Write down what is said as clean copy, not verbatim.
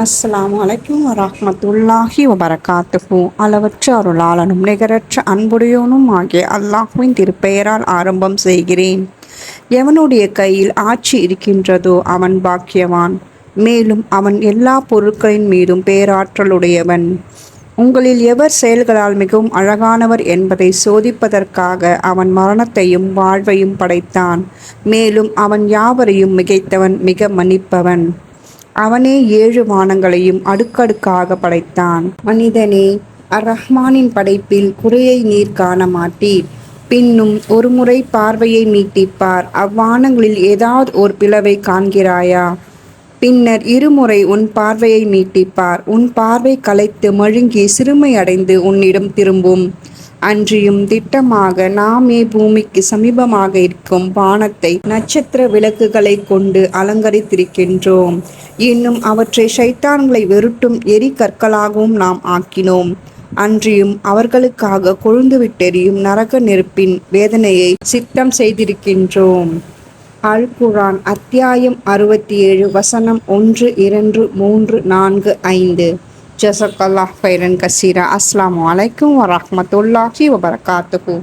அஸ்ஸலாமு அலைக்கும் வரஹ்மத்துல்லாஹி வபரகாத்துஹு. அளவற்ற அருளாளனும் நிகரற்ற அன்புடையோனும் ஆகிய அல்லாஹ்வின் திருப்பெயரால் ஆரம்பம் செய்கிறேன். எவனுடைய கையில் ஆட்சி இருக்கின்றதோ அவன் பாக்கியவான். மேலும் அவன் எல்லா பொருட்களின் மீதும் பேராற்றலுடையவன். உங்களில் எவர் செயல்களால் மிகவும் அழகானவர் என்பதை சோதிப்பதற்காக அவன் மரணத்தையும் வாழ்வையும் படைத்தான். மேலும் அவன் யாவரையும் மிகைத்தவன், மிக மன்னிப்பவன். அவனே 7 வானங்களையும் அடுக்கடுக்காக படைத்தான். மனிதனே, அர்-ரஹ்மானின் படைப்பில் குறையை நீர் காண மாட்டீர். பின்னும் ஒருமுறை பார்வையை நீட்டிப்பார். அவ்வானங்களில் ஏதாவது ஒரு பிளவை காண்கிறாயா? பின்னர் இருமுறை உன் பார்வையை நீட்டிப்பார். உன் பார்வை களைத்து மழுங்கி சிறுமையடைந்து உன்னிடம் திரும்பும். அன்றியும் திட்டமாக நாமே பூமிக்கு சமீபமாக இருக்கும் வானத்தை நட்சத்திர விளக்குகளை கொண்டு அலங்கரித்திருக்கின்றோம். இன்னும் அவற்றை ஷைத்தான்களை வெருட்டும் எரி கற்களாகவும் நாம் ஆக்கினோம். அன்றியும் அவர்களுக்காக கொழுந்துவிட்டெரியும் நரக நெருப்பின் வேதனையை சித்தம் செய்திருக்கின்றோம். அல் குர்ஆன் அத்தியாயம் 67 வசனம் 1, 2, 3, 4, 5. ஜஸக்கல்லாஹ் ஹைரன் கசீரா. அஸ்ஸலாமு அலைக்கும் வரஹ்மத்துல்லாஹி வபரகாத்துஹு.